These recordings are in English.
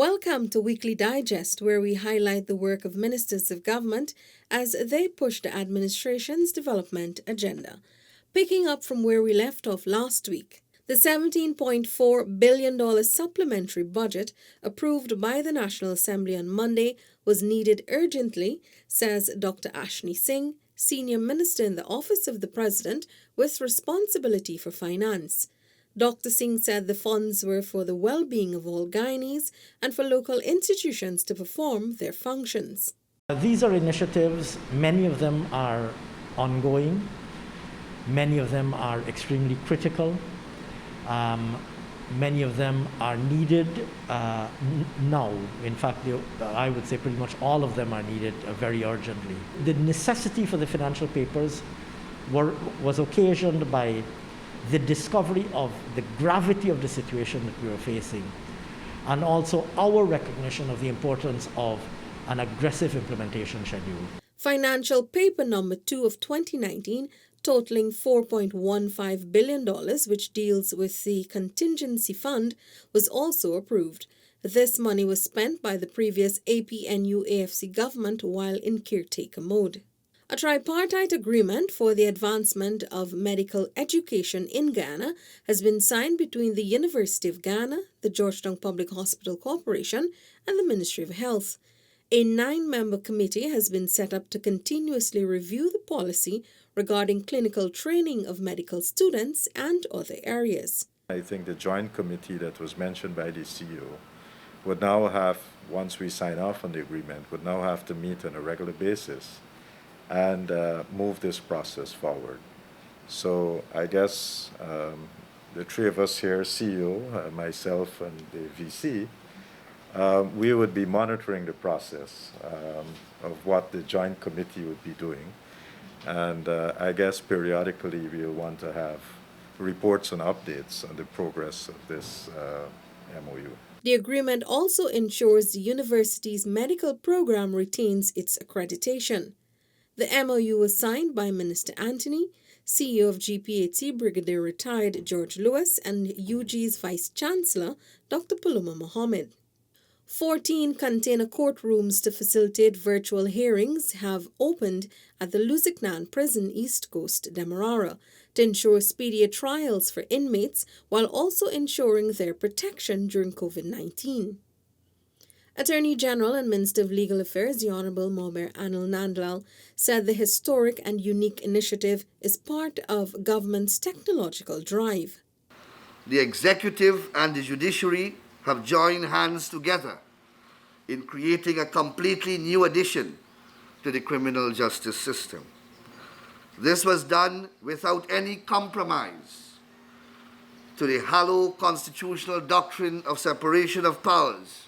Welcome to Weekly Digest, where we highlight the work of ministers of government as they push the administration's development agenda. Picking up from where we left off last week, the $17.4 billion supplementary budget approved by the National Assembly on Monday was needed urgently, says Dr. Ashni Singh, Senior Minister in the Office of the President with responsibility for finance. Dr. Singh said the funds were for the well-being of all Guyanese and for local institutions to perform their functions. These are initiatives, many of them are ongoing, many of them are extremely critical, many of them are needed now. In fact, I would say pretty much all of them are needed very urgently. The necessity for the financial papers was occasioned by the discovery of the gravity of the situation that we were facing, and also our recognition of the importance of an aggressive implementation schedule. Financial paper number 2 of 2019, totaling $4.15 billion, which deals with the contingency fund, was also approved. This money was spent by the previous APNU-AFC government while in caretaker mode. A tripartite agreement for the advancement of medical education in Ghana has been signed between the University of Ghana, the Georgetown Public Hospital Corporation, and the Ministry of Health. A 9-member committee has been set up to continuously review the policy regarding clinical training of medical students and other areas. I think the joint committee that was mentioned by the CEO would now have, once we sign off on the agreement, would now have to meet on a regular basis and move this process forward. So I guess the three of us here, CEO, myself, and the VC, we would be monitoring the process of what the joint committee would be doing. And I guess periodically we'll want to have reports and updates on the progress of this MOU. The agreement also ensures the university's medical program retains its accreditation. The MOU was signed by Minister Anthony, CEO of GPAT Brigadier Retired George Lewis, and UG's Vice Chancellor, Dr. Paloma Mohammed. 14 container courtrooms to facilitate virtual hearings have opened at the Lusignan Prison East Coast, Demerara, to ensure speedier trials for inmates while also ensuring their protection during COVID-19. Attorney General and Minister of Legal Affairs, the Honorable Mober Anil Nandlal, said the historic and unique initiative is part of government's technological drive. The executive and the judiciary have joined hands together in creating a completely new addition to the criminal justice system. This was done without any compromise to the hallowed constitutional doctrine of separation of powers,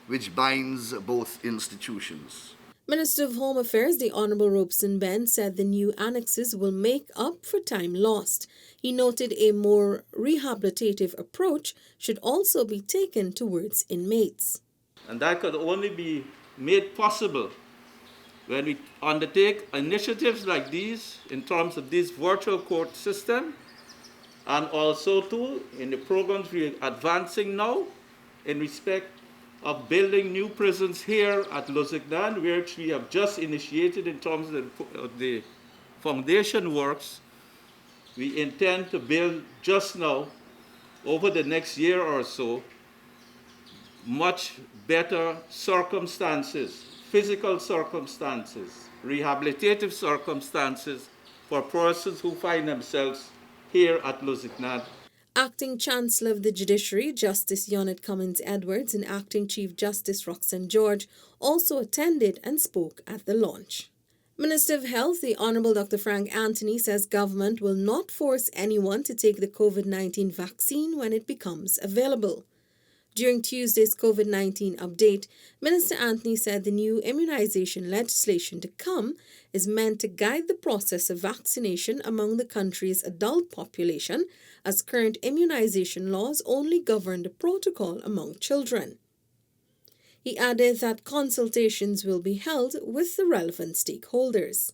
which binds both institutions. Minister of Home Affairs, the Honorable Robeson Ben, said the new annexes will make up for time lost. He noted a more rehabilitative approach should also be taken towards inmates. And that could only be made possible when we undertake initiatives like these in terms of this virtual court system, and also too in the programs we are advancing now in respect of building new prisons here at Lusignan, which we have just initiated in terms of the foundation works. We intend to build just now, over the next year or so, much better circumstances, physical circumstances, rehabilitative circumstances for persons who find themselves here at Lusignan. Acting Chancellor of the Judiciary, Justice Yonet Cummins Edwards, and Acting Chief Justice Roxanne George also attended and spoke at the launch. Minister of Health, the Honorable Dr. Frank Anthony, says government will not force anyone to take the COVID-19 vaccine when it becomes available. During Tuesday's COVID-19 update, Minister Anthony said the new immunization legislation to come is meant to guide the process of vaccination among the country's adult population, as current immunization laws only govern the protocol among children. He added that consultations will be held with the relevant stakeholders.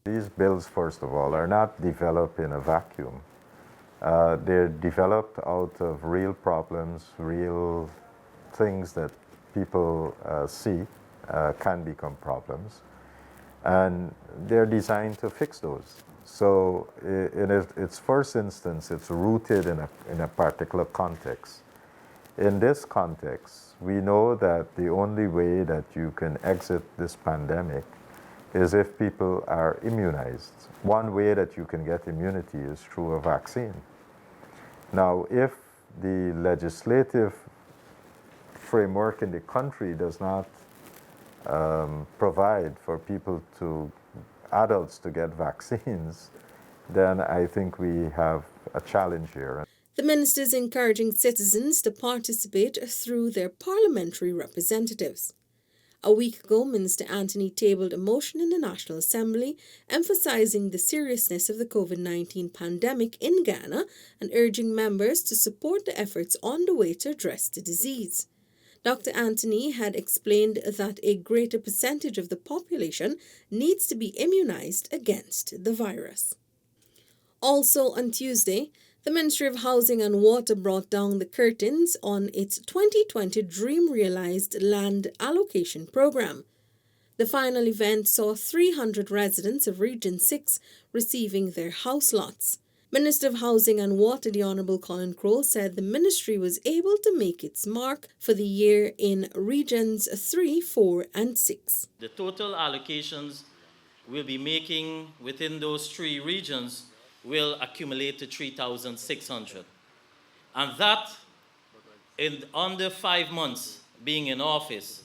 These bills, first of all, are not developed in a vacuum. They're developed out of real problems, real things that people see can become problems, and they're designed to fix those. So in its first instance, it's rooted in a particular context. In this context, we know that the only way that you can exit this pandemic is if people are immunized. One way that you can get immunity is through a vaccine. Now, if the legislative framework in the country does not provide for adults to get vaccines, then I think we have a challenge here. The minister is encouraging citizens to participate through their parliamentary representatives. A week ago, Minister Anthony tabled a motion in the National Assembly emphasizing the seriousness of the COVID-19 pandemic in Ghana and urging members to support the efforts on the way to address the disease. Dr. Anthony had explained that a greater percentage of the population needs to be immunized against the virus. Also on Tuesday, the Ministry of Housing and Water brought down the curtains on its 2020 Dream Realized Land Allocation Program. The final event saw 300 residents of Region 6 receiving their house lots. Minister of Housing and Water, the Honourable Colin Crowell, said the ministry was able to make its mark for the year in Regions 3, 4 and 6. The total allocations we'll be making within those three regions will accumulate to 3,600. And that, in under 5 months being in office,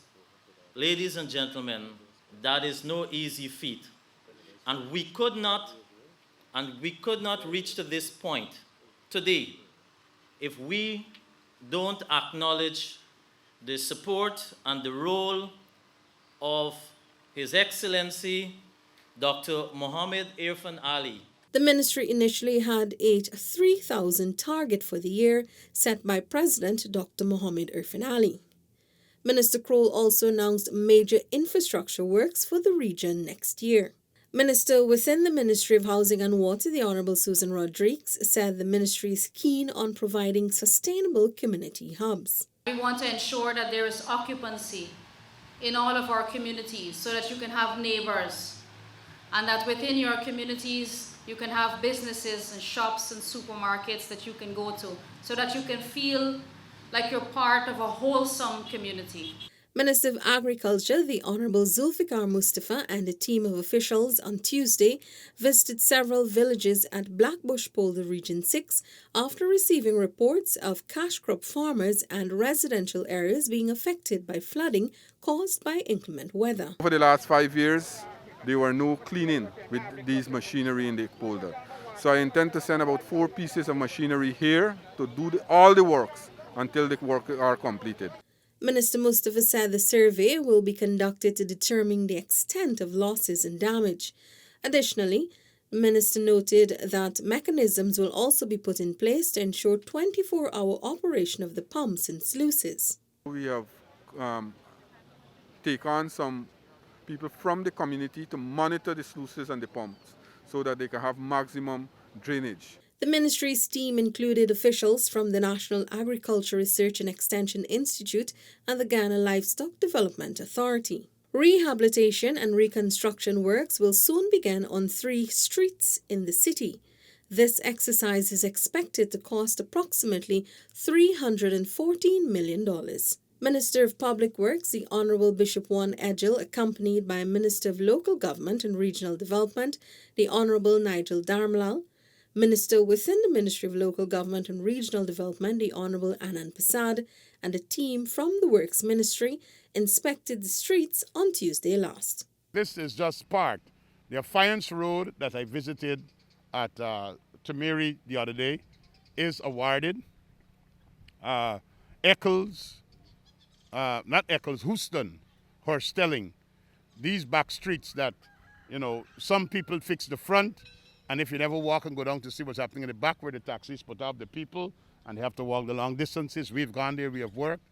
ladies and gentlemen, that is no easy feat. And we could not reach to this point today if we don't acknowledge the support and the role of His Excellency Dr. Mohammed Irfan Ali. The ministry initially had a 3,000 target for the year set by President Dr. Mohammed Irfan Ali. Minister Crowell also announced major infrastructure works for the region next year. Minister within the Ministry of Housing and Water, the Honourable Susan Rodriguez, said the ministry is keen on providing sustainable community hubs. We want to ensure that there is occupancy in all of our communities so that you can have neighbours, and that within your communities you can have businesses and shops and supermarkets that you can go to so that you can feel like you're part of a wholesome community. Minister of Agriculture, the Honourable Zulfikar Mustafa, and a team of officials on Tuesday visited several villages at Blackbush Polder Region 6 after receiving reports of cash crop farmers and residential areas being affected by flooding caused by inclement weather. Over the last 5 years, there were no cleaning with these machinery in the polder. So I intend to send about 4 pieces of machinery here to do all the works until the work are completed. Minister Mustafa said the survey will be conducted to determine the extent of losses and damage. Additionally, the minister noted that mechanisms will also be put in place to ensure 24-hour operation of the pumps and sluices. We have taken on some people from the community to monitor the sluices and the pumps so that they can have maximum drainage. The ministry's team included officials from the National Agriculture Research and Extension Institute and the Ghana Livestock Development Authority. Rehabilitation and reconstruction works will soon begin on 3 streets in the city. This exercise is expected to cost approximately $314 million. Minister of Public Works, the Honourable Bishop Juan Edgell, accompanied by Minister of Local Government and Regional Development, the Honourable Nigel Darmalal, Minister within the Ministry of Local Government and Regional Development, the Honourable Anand Prasad, and a team from the Works Ministry inspected the streets on Tuesday last. This is just part. The Affiance Road that I visited at Tamiri the other day is awarded. Houston, Horstelling, these back streets that, some people fix the front, and if you never walk and go down to see what's happening in the back where the taxis put up the people and they have to walk the long distances, we've gone there, we have worked,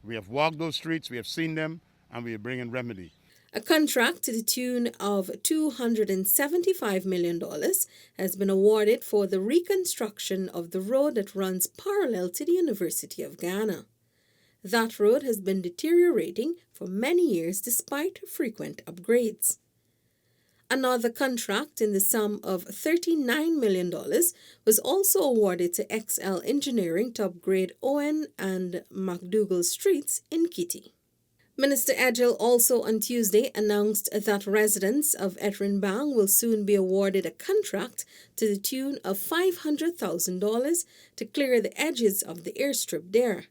we have walked those streets, we have seen them, and we are bringing remedy. A contract to the tune of $275 million has been awarded for the reconstruction of the road that runs parallel to the University of Ghana. That road has been deteriorating for many years despite frequent upgrades. Another contract in the sum of $39 million was also awarded to XL Engineering to upgrade Owen and MacDougall streets in Kitty. Minister Edgell also on Tuesday announced that residents of Etringbang will soon be awarded a contract to the tune of $500,000 to clear the edges of the airstrip there.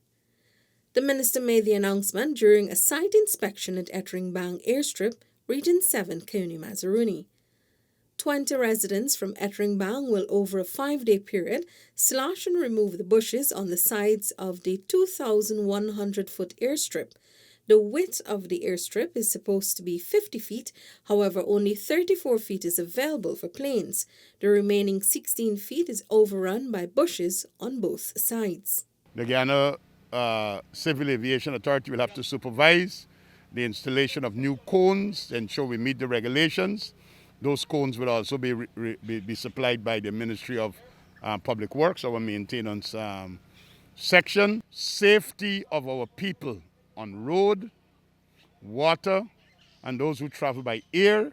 The minister made the announcement during a site inspection at Etringbang Airstrip, Region 7, County Mazaruni. 20 residents from Etringbang will, over a 5-day period, slash and remove the bushes on the sides of the 2,100-foot airstrip. The width of the airstrip is supposed to be 50 feet, however, only 34 feet is available for planes. The remaining 16 feet is overrun by bushes on both sides. The Guyana Civil Aviation Authority will have to supervise the installation of new cones to ensure we meet the regulations. Those cones will also be supplied by the Ministry of Public Works, our maintenance section. Safety of our people on road, water, and those who travel by air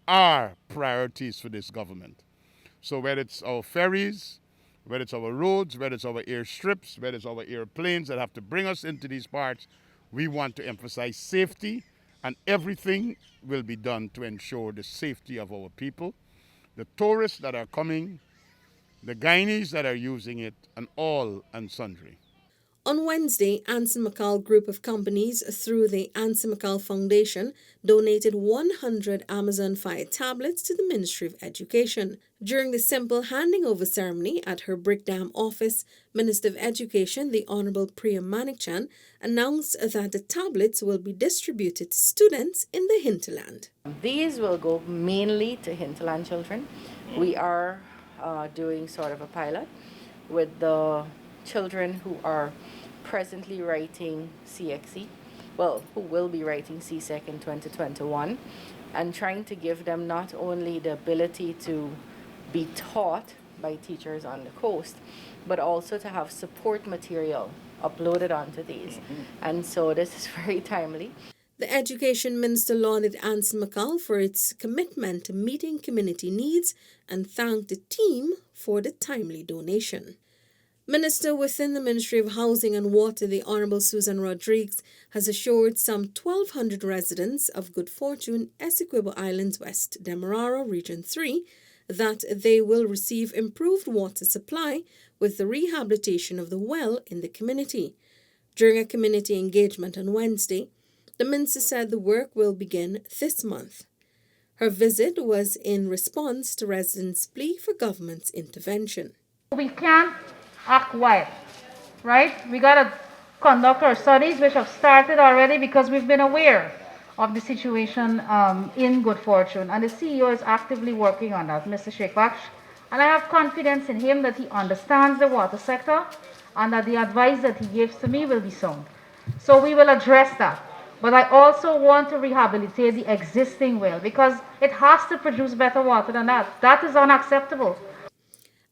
are priorities for this government. So whether it's our ferries, whether it's our roads, whether it's our airstrips, whether it's our airplanes that have to bring us into these parts, we want to emphasize safety, and everything will be done to ensure the safety of our people, the tourists that are coming, the Guyanese that are using it, and all and sundry. On Wednesday, Anson McCall Group of Companies, through the Anson McCall Foundation, donated 100 Amazon Fire tablets to the Ministry of Education. During the simple handing over ceremony at her Brickdam office, Minister of Education, the Honourable Priya Manikchan, announced that the tablets will be distributed to students in the hinterland. These will go mainly to hinterland children. We are doing sort of a pilot with the children who are presently writing CXE, who will be writing CSEC in 2021, and trying to give them not only the ability to be taught by teachers on the coast, but also to have support material uploaded onto these. And so this is very timely. The Education Minister lauded Anson McCall for its commitment to meeting community needs and thanked the team for the timely donation. Minister within the Ministry of Housing and Water, the Honourable Susan Rodriguez, has assured some 1,200 residents of Good Fortune, Essequibo Islands West, Demerara, Region 3, that they will receive improved water supply with the rehabilitation of the well in the community. During a community engagement on Wednesday, the minister said the work will begin this month. Her visit was in response to residents' plea for government's intervention. We can't act white, right? We got to conduct our studies, which have started already because we've been aware of the situation in Good Fortune, and the CEO is actively working on that, Mr. Sheikh Baksh, and I have confidence in him that he understands the water sector and that the advice that he gives to me will be sound. So we will address that. But I also want to rehabilitate the existing well because it has to produce better water than that. That is unacceptable.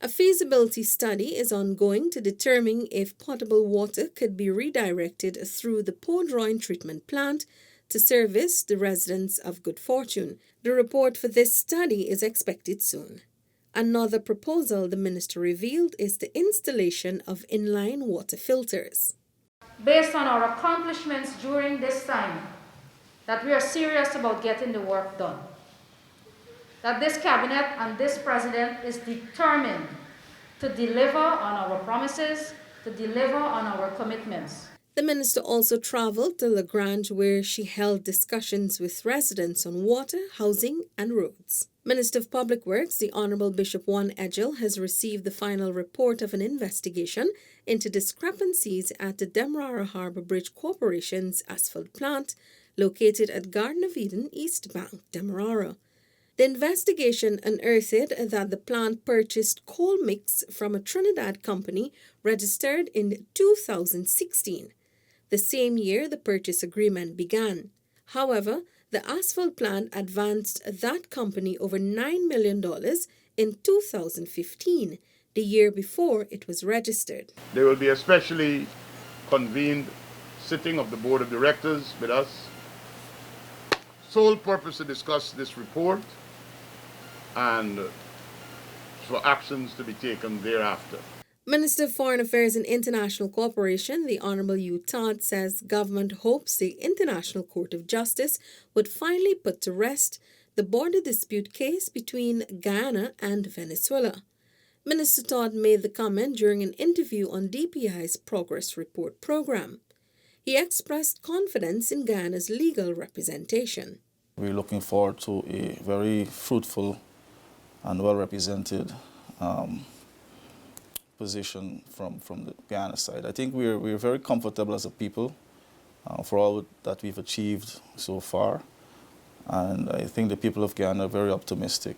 A feasibility study is ongoing to determine if potable water could be redirected through the Port-Royne treatment plant to service the residents of Good Fortune. The report for this study is expected soon. Another proposal the minister revealed is the installation of inline water filters. Based on our accomplishments during this time, that we are serious about getting the work done. That this cabinet and this president is determined to deliver on our promises, to deliver on our commitments. The minister also travelled to La Grange, where she held discussions with residents on water, housing and roads. Minister of Public Works, the Honourable Bishop Juan Edgell, has received the final report of an investigation into discrepancies at the Demerara Harbour Bridge Corporation's asphalt plant located at Garden of Eden, East Bank, Demerara. The investigation unearthed that the plant purchased coal mix from a Trinidad company registered in 2016, the same year the purchase agreement began. However, the asphalt plant advanced that company over $9 million in 2015, the year before it was registered. There will be a specially convened sitting of the board of directors with us. Sole purpose to discuss this report and for actions to be taken thereafter. Minister of Foreign Affairs and International Cooperation, the Honourable Hugh Todd, says government hopes the International Court of Justice would finally put to rest the border dispute case between Guyana and Venezuela. Minister Todd made the comment during an interview on DPI's Progress Report program. He expressed confidence in Guyana's legal representation. We're looking forward to a very fruitful and well-represented position from the Guyana side. I think we're very comfortable as a people for all that we've achieved so far. And I think the people of Guyana are very optimistic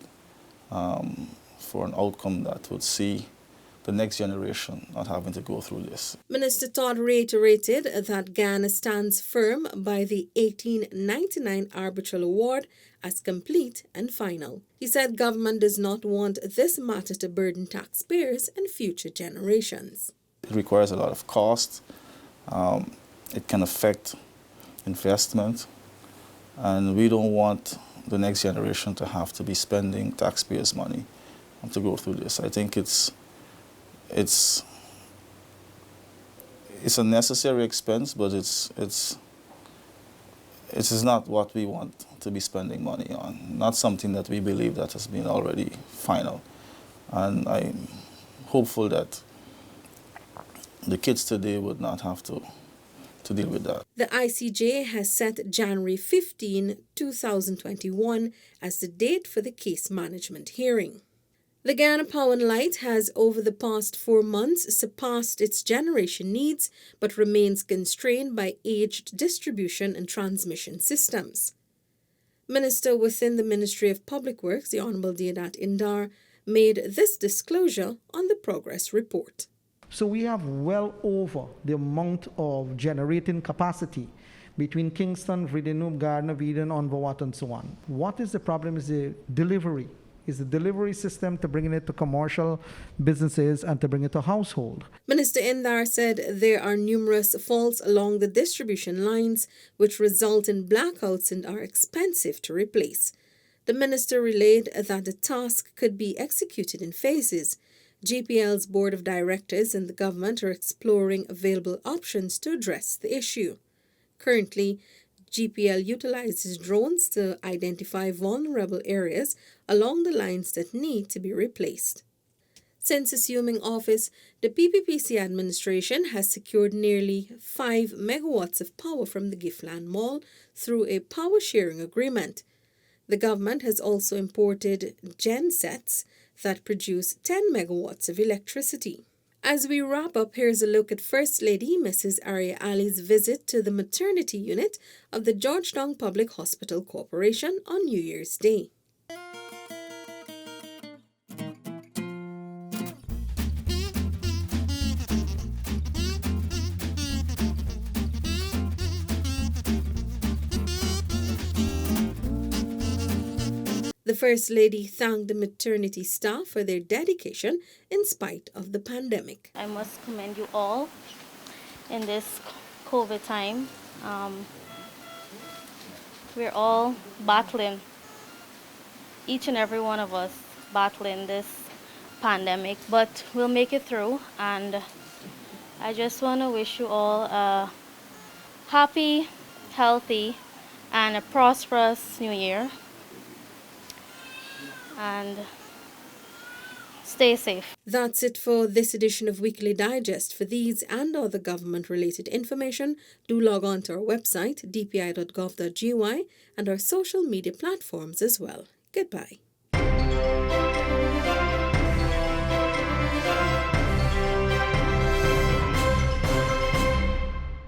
for an outcome that would see the next generation not having to go through this. Minister Todd reiterated that Guyana stands firm by the 1899 arbitral award as complete and final. He said government does not want this matter to burden taxpayers and future generations. It requires a lot of cost. It can affect investment, and we don't want the next generation to have to be spending taxpayers' money to go through this. I think it's a necessary expense, but it is not what we want to be spending money on. Not something that we believe that has been already final. And I'm hopeful that the kids today would not have to deal with that. The ICJ has set January 15, 2021 as the date for the case management hearing. The Guyana Power and Light has over the past 4 months surpassed its generation needs but remains constrained by aged distribution and transmission systems. Minister within the Ministry of Public Works, the Honourable Deodat Indar, made this disclosure on the progress report. So we have well over the amount of generating capacity between Kingston, Vredenoop, Gardner, Veeden, Onvawat, and so on. What is the problem is the delivery. Is the delivery system to bring it to commercial businesses and to bring it to household. Minister Indar said there are numerous faults along the distribution lines which result in blackouts and are expensive to replace. The minister relayed that the task could be executed in phases. GPL's board of directors and the government are exploring available options to address the issue. Currently, GPL utilizes drones to identify vulnerable areas along the lines that need to be replaced. Since assuming office, the PPPC administration has secured nearly 5 megawatts of power from the Giftland Mall through a power sharing agreement. The government has also imported gensets that produce 10 megawatts of electricity. As we wrap up, here's a look at First Lady Mrs. Arya Ali's visit to the maternity unit of the Georgetown Public Hospital Corporation on New Year's Day. The First Lady thanked the maternity staff for their dedication in spite of the pandemic. I must commend you all in this COVID time. We're all battling, each and every one of us battling this pandemic, but we'll make it through. And I just want to wish you all a happy, healthy, and a prosperous new year. And stay safe. That's it for this edition of Weekly Digest. For these and other government-related information, do log on to our website, dpi.gov.gy, and our social media platforms as well. Goodbye.